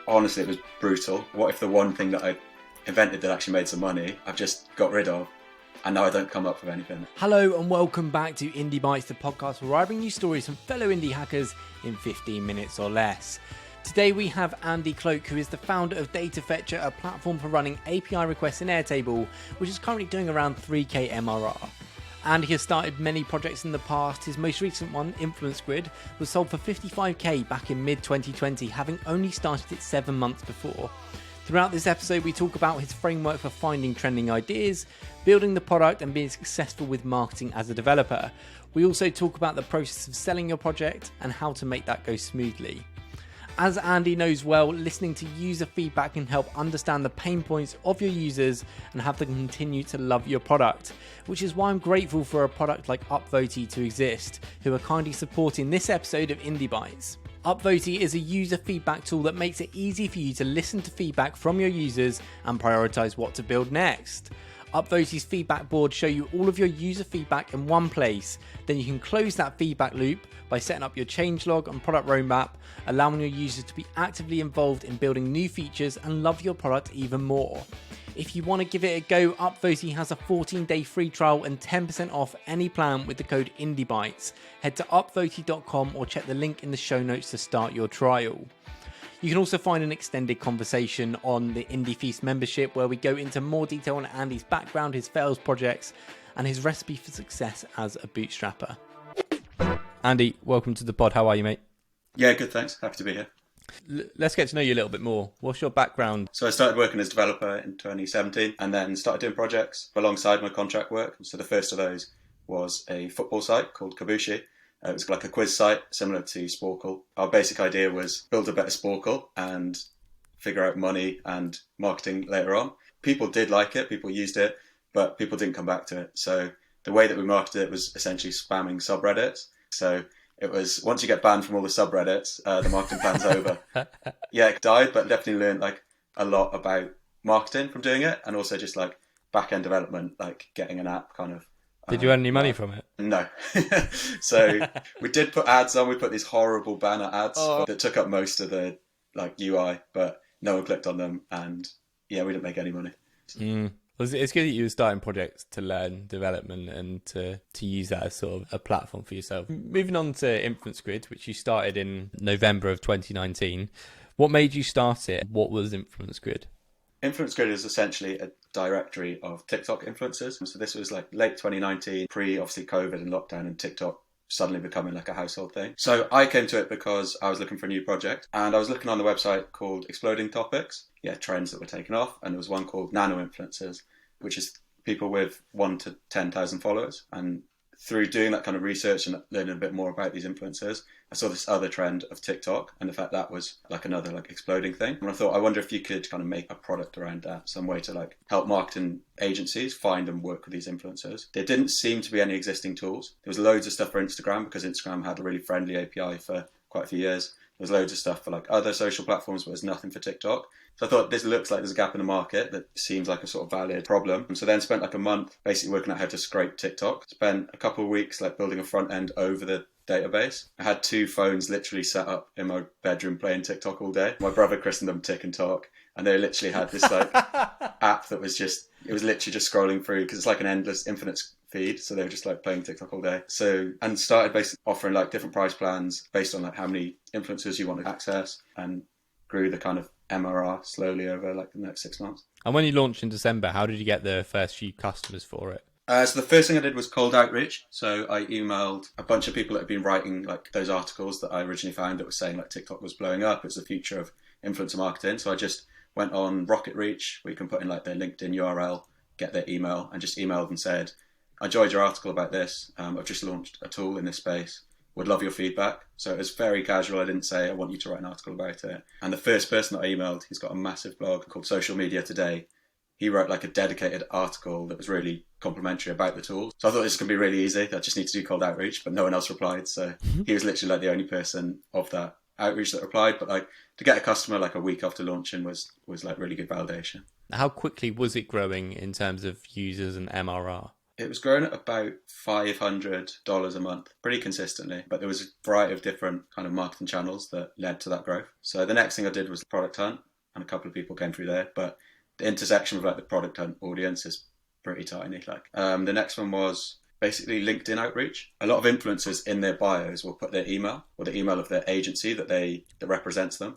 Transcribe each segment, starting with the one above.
Honestly, it was brutal. What if the one thing that I invented that actually made some money, I've just got rid of, and now I don't come up with anything? Hello and welcome back to Indie Bites, the podcast where I bring you stories from fellow indie hackers in 15 minutes or less. Today we have Andy Cloke, who is the founder of Data Fetcher, a platform for running API requests in Airtable, which is currently doing around 3k MRR. Andy has started many projects in the past. His most recent one, Influence Grid, was sold for 55k back in mid-2020, having only started it 7 months before. Throughout this episode, we talk about his framework for finding trending ideas, building the product and being successful with marketing as a developer. We also talk about the process of selling your project and how to make that go smoothly. As Andy knows well, listening to user feedback can help understand the pain points of your users and have them continue to love your product, which is why I'm grateful for a product like Upvote to exist, who are kindly supporting this episode of Indie Bites. Upvote is a user feedback tool that makes it easy for you to listen to feedback from your users and prioritize what to build next. Upvote's feedback board show you all of your user feedback in one place. Then you can close that feedback loop by setting up your changelog and product roadmap, allowing your users to be actively involved in building new features and love your product even more. If you want to give it a go, Upvote has a 14-day free trial and 10% off any plan with the code IndieBytes. Head to upvote.com or check the link in the show notes to start your trial. You can also find an extended conversation on the Indie Feast membership, where we go into more detail on Andy's background, his fails projects, and his recipe for success as a bootstrapper. Andy, welcome to the pod. How are you, mate? Yeah, good, thanks. Happy to be here. Let's get to know you a little bit more. What's your background? So I started working as a developer in 2017 and then started doing projects alongside my contract work. So the first of those was a football site called Kabushi. It was like a quiz site similar to Sporkle. Our basic idea was build a better Sporkle and figure out money and marketing later on. People did like it, people used it, but people didn't come back to it. So the way that we marketed it was essentially spamming subreddits. So it was, once you get banned from all the subreddits, the marketing plan's over. Yeah, it died, but definitely learned like a lot about marketing from doing it, and also just like back-end development, like getting an app kind of. Did you earn any money from it? No. So we did put ads on. We put these horrible banner ads that took up most of the like UI, but no one clicked on them, and yeah, we didn't make any money. Well, it's good that you were starting projects to learn development and to use that as sort of a platform for yourself. Moving on to Influence Grid, which you started in November of 2019. What made you start it? What was Influence Grid? Influence Grid is essentially a directory of TikTok influencers. So this was like late 2019, obviously COVID and lockdown, and TikTok suddenly becoming like a household thing. So I came to it because I was looking for a new project, and I was looking on the website called Exploding Topics. Yeah, trends that were taken off. And there was one called Nano Influencers, which is people with 1 to 10,000 followers. And through doing that kind of research and learning a bit more about these influencers, I saw this other trend of TikTok and the fact that was like another like exploding thing. And I thought, I wonder if you could kind of make a product around that, some way to like help marketing agencies find and work with these influencers. There didn't seem to be any existing tools. There was loads of stuff for Instagram because Instagram had a really friendly API for quite a few years. There was loads of stuff for like other social platforms, but there's nothing for TikTok. So I thought this looks like there's a gap in the market that seems like a sort of valid problem. And so then spent like a month basically working out how to scrape TikTok. Spent a couple of weeks like building a front end over the database. I had 2 phones literally set up in my bedroom playing TikTok all day. My brother christened them Tick and Talk, and they literally had this like app that was just, it was literally just scrolling through because it's like an endless infinite feed. So they were just like playing TikTok all day. So, and started basically offering like different price plans based on like how many influencers you want to access, and grew the kind of MRR slowly over like the next 6 months. And when you launched in December, how did you get the first few customers for it? So the first thing I did was cold outreach. So I emailed a bunch of people that had been writing like those articles that I originally found that was saying like TikTok was blowing up. It's the future of influencer marketing. So I just went on Rocket Reach, where you can put in like their LinkedIn URL, get their email, and just emailed and said, I enjoyed your article about this. I've just launched a tool in this space. Would love your feedback. So it was very casual. I didn't say, I want you to write an article about it. And the first person that I emailed, he's got a massive blog called Social Media Today. He wrote like a dedicated article that was really complimentary about the tool. So I thought this could be really easy. I just need to do cold outreach, but no one else replied. So he was literally like the only person of that outreach that replied. But like to get a customer like a week after launching was like really good validation. How quickly was it growing in terms of users and MRR? It was growing at about $500 a month, pretty consistently. But there was a variety of different kind of marketing channels that led to that growth. So the next thing I did was Product Hunt, and a couple of people came through there. But the intersection with like the Product Hunt audience is pretty tiny. The next one was basically LinkedIn outreach. A lot of influencers in their bios will put their email or the email of their agency that represents them.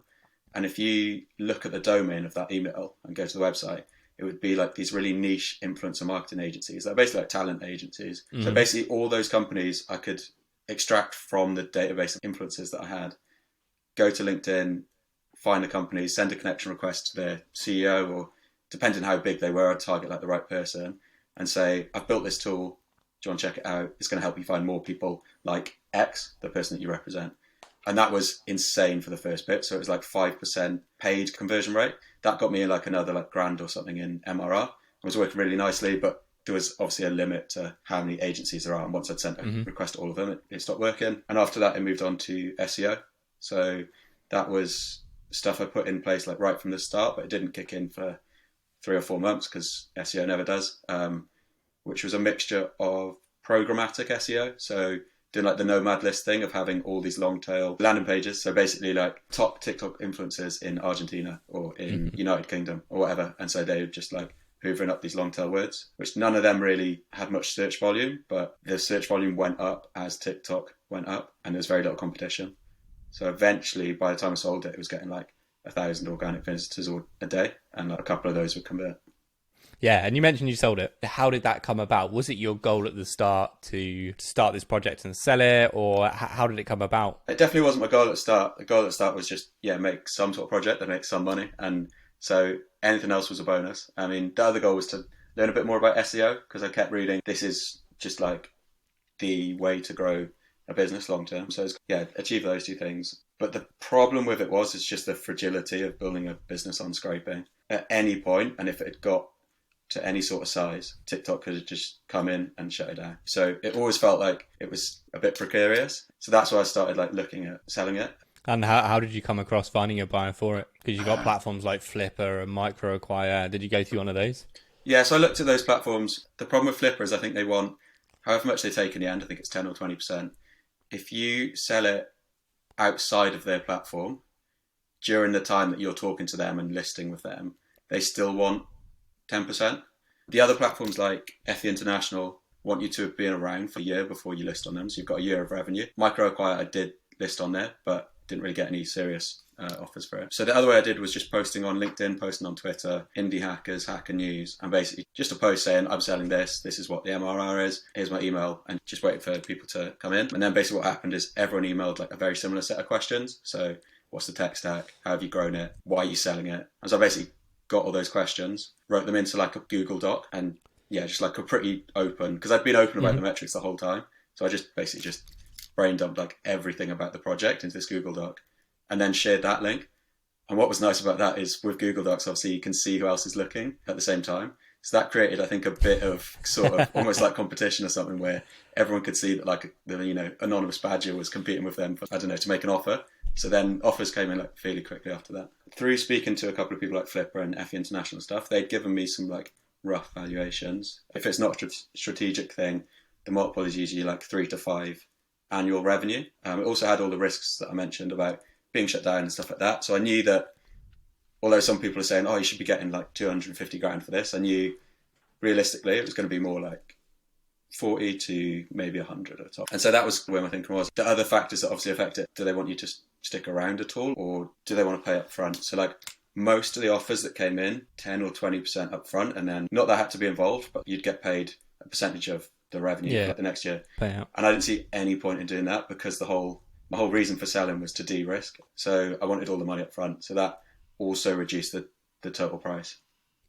And if you look at the domain of that email and go to the website, it would be like these really niche influencer marketing agencies. They're basically like talent agencies. Mm-hmm. So basically all those companies I could extract from the database of influencers that I had, go to LinkedIn, find the companies, send a connection request to their CEO, or depending on how big they were, I'd target like the right person and say, I've built this tool. Do you want to check it out? It's going to help you find more people like X, the person that you represent. And that was insane for the first bit. So it was like 5% paid conversion rate. That got me like another like $1,000 or something in MRR. It was working really nicely, but there was obviously a limit to how many agencies there are. And once I'd sent a request to all of them, it stopped working. And after that, it moved on to SEO. So that was stuff I put in place like right from the start, but it didn't kick in for 3 or 4 months because SEO never does, which was a mixture of programmatic SEO. So doing like the nomad list thing of having all these long tail landing pages. So basically like top TikTok influencers in Argentina or in United Kingdom or whatever. And so they were just like hoovering up these long tail words, which none of them really had much search volume, but the search volume went up as TikTok went up and there's very little competition. So eventually by the time I sold it, it was getting like 1,000 organic visitors a day and like a couple of those would convert. Yeah, and you mentioned you sold it. How did that come about? Was it your goal at the start to start this project and sell it, or how did it come about? It definitely wasn't my goal at the start. The goal at the start was just, make some sort of project that makes some money. And so anything else was a bonus. I mean, the other goal was to learn a bit more about SEO because I kept reading, this is just like the way to grow a business long term. So achieve those two things. But the problem with it is just the fragility of building a business on scraping. At any point, and if it got to any sort of size, TikTok could have just come in and shut it down. So it always felt like it was a bit precarious. So that's why I started like looking at selling it. And how did you come across finding a buyer for it? Because you've got platforms like Flipper and MicroAcquire. Did you go through one of those? Yeah, so I looked at those platforms. The problem with Flipper is I think they want, however much they take in the end, I think it's 10 or 20%. If you sell it outside of their platform, during the time that you're talking to them and listing with them, they still want 10%. The other platforms like FE International want you to have been around for a year before you list on them, so you've got a year of revenue. MicroAcquire I did list on there, but didn't really get any serious offers for it. So the other way I did was just posting on LinkedIn, posting on Twitter, Indie Hackers, Hacker News, and basically just a post saying, I'm selling this is what the MRR is, here's my email, and just waiting for people to come in. And then basically what happened is everyone emailed like a very similar set of questions. So what's the tech stack? How have you grown it? Why are you selling it? And so I basically got all those questions, wrote them into like a Google Doc, and just like a pretty open, because I'd been open about the metrics the whole time. So I just basically brain dumped like everything about the project into this Google Doc and then shared that link. And what was nice about that is with Google Docs, obviously you can see who else is looking at the same time. So that created, I think, a bit of sort of almost like competition or something where everyone could see that like the anonymous badger was competing with them for, to make an offer. So then offers came in like fairly quickly after that. Through speaking to a couple of people like Flipper and FE International stuff, they'd given me some like rough valuations. If it's not a strategic thing, the multiple is usually like 3 to 5 annual revenue. It also had all the risks that I mentioned about being shut down and stuff like that. So I knew that although some people are saying, you should be getting like 250 grand for this, I knew realistically it was going to be more like 40 to maybe 100 at the top. And so that was where my thinking was. The other factors that obviously affect it, do they want you to stick around at all, or do they want to pay up front? So like most of the offers that came in, 10 or 20% up front, and then not that I had to be involved, but you'd get paid a percentage of the revenue for the next year. Payout. And I didn't see any point in doing that because my whole reason for selling was to de-risk. So I wanted all the money up front. So that also reduced the total price.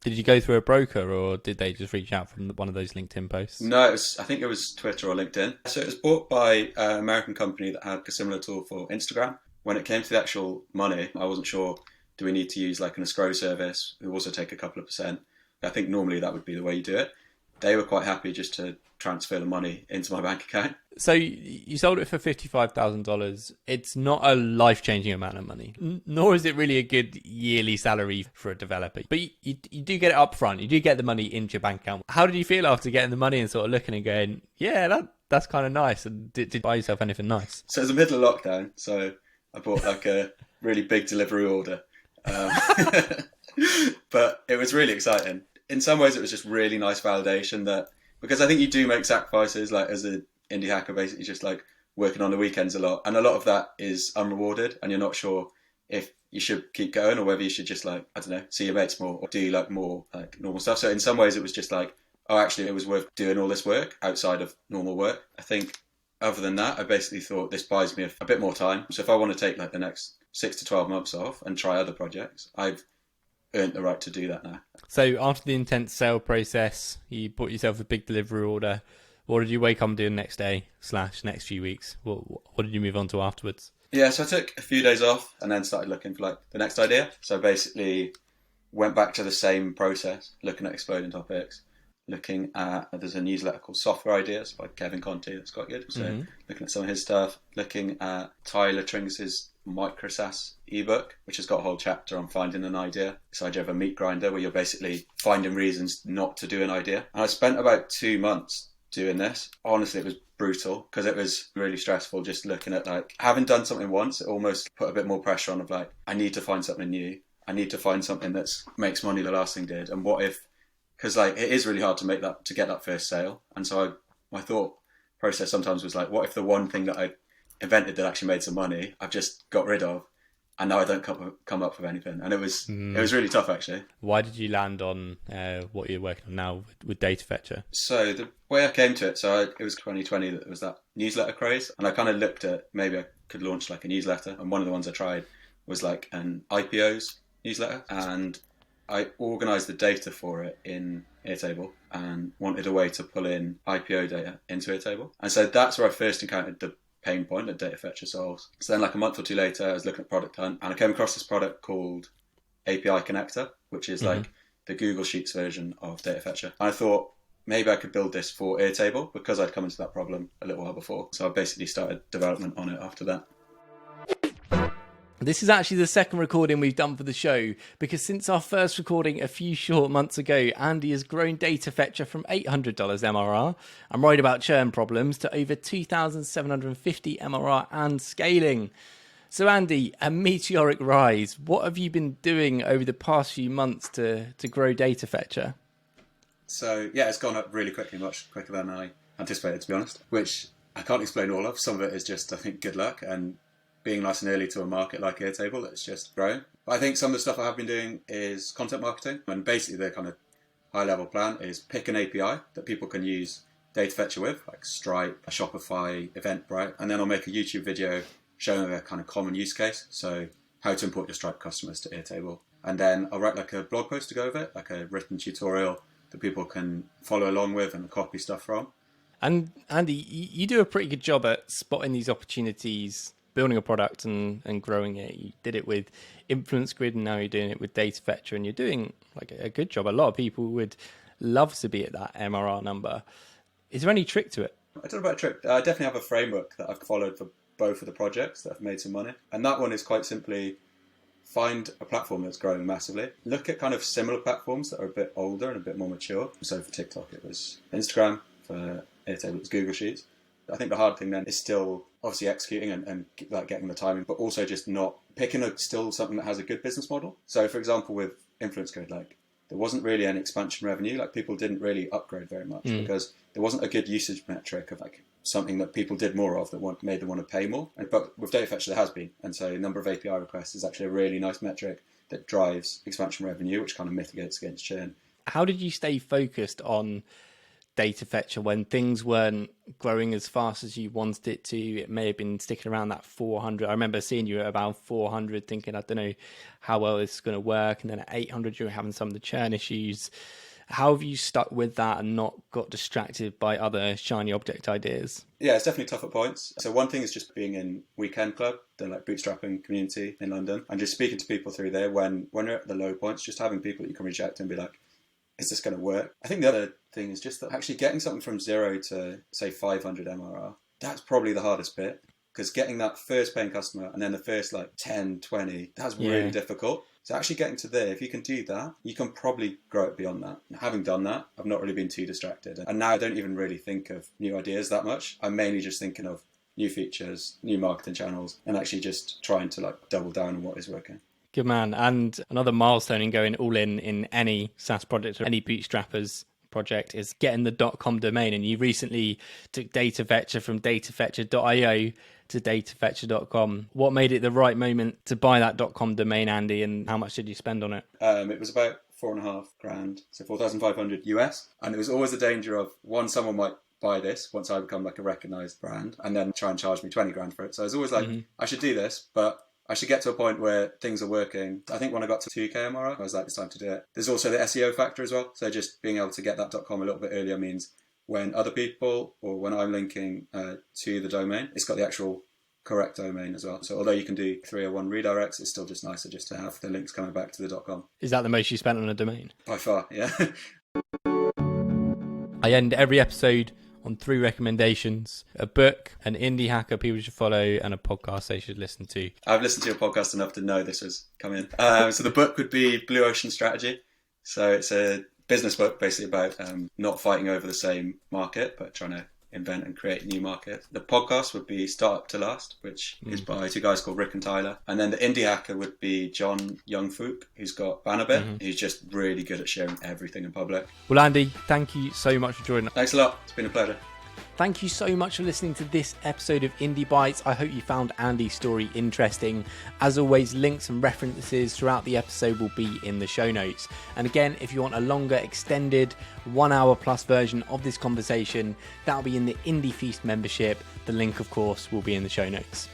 Did you go through a broker or did they just reach out from one of those LinkedIn posts? No, I think it was Twitter or LinkedIn. So it was bought by an American company that had a similar tool for Instagram. When it came to the actual money, I wasn't sure, do we need to use like an escrow service who also take a couple of percent? I think normally that would be the way you do it. they were quite happy just to transfer the money into my bank account. So you sold it for $55,000. It's not a life-changing amount of money, nor is it really a good yearly salary for a developer. But you do get it up front. You do get the money into your bank account. How did you feel after getting the money and sort of looking and going, yeah, that's kind of nice? And did you buy yourself anything nice? So it was the middle of lockdown, so I bought like a really big delivery order. But it was really exciting. In some ways, it was just really nice validation that, because I think you do make sacrifices, like as an indie hacker, basically just like working on the weekends a lot. And a lot of that is unrewarded, and you're not sure if you should keep going or whether you should just like, I don't know, see your mates more or do like more like normal stuff. So in some ways, it was just like, oh, actually, it was worth doing all this work outside of normal work. I think other than that, I basically thought this buys me a bit more time. So if I want to take like the next 6 to 12 months off and try other projects, I've earned the right to do that now. So after the intense sale process, you bought yourself a big delivery order. What did you wake up and do the next day / next few weeks? What did you move on to afterwards? Yeah, so I took a few days off and then started looking for like the next idea. So basically went back to the same process, looking at exploding topics, looking at, there's a newsletter called Software Ideas by Kevin Conti that's quite good. So looking at some of his stuff, looking at Tyler Tringas's micro SaaS ebook, which has got a whole chapter on finding an idea. This idea of a meat grinder where you're basically finding reasons not to do an idea. And I spent about 2 months doing this. Honestly, it was brutal because it was really stressful just looking at like, having done something once, it almost put a bit more pressure on of like, I need to find something new. I need to find something that makes money the last thing did. And what if, because like it is really hard to get that first sale. And so my thought process sometimes was like, what if the one thing that I invented that actually made some money, I've just got rid of, and now I don't come up with anything. And it was really tough, actually. Why did you land on what you're working on now with Data Fetcher? So the way I came to it, it was 2020 that there was that newsletter craze, and I kind of looked at maybe I could launch like a newsletter, and one of the ones I tried was like an IPOs newsletter, and I organised the data for it in Airtable and wanted a way to pull in IPO data into Airtable. And so that's where I first encountered the pain point that Data Fetcher solves. So then like a month or two later, I was looking at Product Hunt and I came across this product called API Connector, which is like the Google Sheets version of Data Fetcher. And I thought maybe I could build this for Airtable because I'd come into that problem a little while before. So I basically started development on it after that. This is actually the second recording we've done for the show, because since our first recording a few short months ago, Andy has grown Data Fetcher from $800 MRR, I'm worried about churn problems, to over 2,750 MRR and scaling. So Andy, a meteoric rise. What have you been doing over the past few months to grow Data Fetcher? So yeah, it's gone up really quickly, much quicker than I anticipated, to be honest, which I can't explain all of. Some of it is just, I think, good luck and being nice and early to a market like Airtable that's just growing. But I think some of the stuff I have been doing is content marketing. And basically the kind of high level plan is pick an API that people can use Data Fetcher with, like Stripe, Shopify, Eventbrite, and then I'll make a YouTube video showing a kind of common use case. So how to import your Stripe customers to Airtable. And then I'll write like a blog post to go with it, like a written tutorial that people can follow along with and copy stuff from. And Andy, you do a pretty good job at spotting these opportunities, building a product and growing it. You did it with Influence Grid, and now you're doing it with Data Fetcher, and you're doing like a good job. A lot of people would love to be at that MRR number. Is there any trick to it? I don't know about a trick. I definitely have a framework that I've followed for both of the projects that have made some money. And that one is quite simply find a platform that's growing massively. Look at kind of similar platforms that are a bit older and a bit more mature. So for TikTok, it was Instagram. For Airtable, it was Google Sheets. I think the hard thing then is still obviously executing and like getting the timing, but also just not picking still something that has a good business model. So for example, with Influence Grid, like there wasn't really any expansion revenue. Like people didn't really upgrade very much because there wasn't a good usage metric of like something that people did more of that made them want to pay more. But with Data Fetcher, there has been. And so the number of API requests is actually a really nice metric that drives expansion revenue, which kind of mitigates against churn. How did you stay focused on Data Fetcher when things weren't growing as fast as you wanted it to? It may have been sticking around that 400. I remember seeing you at about 400 thinking, I don't know how well this is going to work. And then at 800, you were having some of the churn issues. How have you stuck with that and not got distracted by other shiny object ideas? Yeah, it's definitely tough at points. So one thing is just being in Weekend Club, the like bootstrapping community in London, and just speaking to people through there when you're at the low points, just having people that you can reach out to and be like, is this going to work? I think the other thing is just that actually getting something from 0 to, say, 500 MRR, that's probably the hardest bit. Because getting that first paying customer and then the first 10, 20, that's really difficult. So actually getting to there, if you can do that, you can probably grow it beyond that. And having done that, I've not really been too distracted. And now I don't even really think of new ideas that much. I'm mainly just thinking of new features, new marketing channels, and actually just trying to double down on what is working. Good man. And another milestone in going all in any SaaS project or any bootstrappers project is getting the .com domain. And you recently took data fetcher from datafetcher.io to datafetcher.com. What made it the right moment to buy that .com domain, Andy, and how much did you spend on it? It was about $4,500, so 4,500 US. And there was always the danger of, one, someone might buy this once I become a recognized brand and then try and charge me 20 grand for it. So I was always I should do this, but I should get to a point where things are working. I think when I got to 2K MRR, I was like, it's time to do it. There's also the SEO factor as well. So just being able to get that .com a little bit earlier means when other people or when I'm linking to the domain, it's got the actual correct domain as well. So although you can do 301 redirects, it's still just nicer just to have the links coming back to the .com. Is that the most you spent on a domain? By far, yeah. I end every episode on 3 recommendations: a book, an indie hacker people should follow, and a podcast they should listen to. I've listened to your podcast enough to know this was coming. So the book would be Blue Ocean Strategy. So it's a business book basically about not fighting over the same market, but trying to invent and create a new market. The podcast would be Startup to Last, which is by 2 guys called Rick and Tyler. And then the indie hacker would be John Youngfook, who's got Bannerbit. He's just really good at sharing everything in public. Well, Andy, thank you so much for joining us. Thanks a lot. It's been a pleasure. Thank you so much for listening to this episode of Indie Bites. I hope you found Andy's story interesting. As always, links and references throughout the episode will be in the show notes. And again, if you want a longer, extended 1 hour plus version of this conversation, that'll be in the Indie Feast membership. The link, of course, will be in the show notes.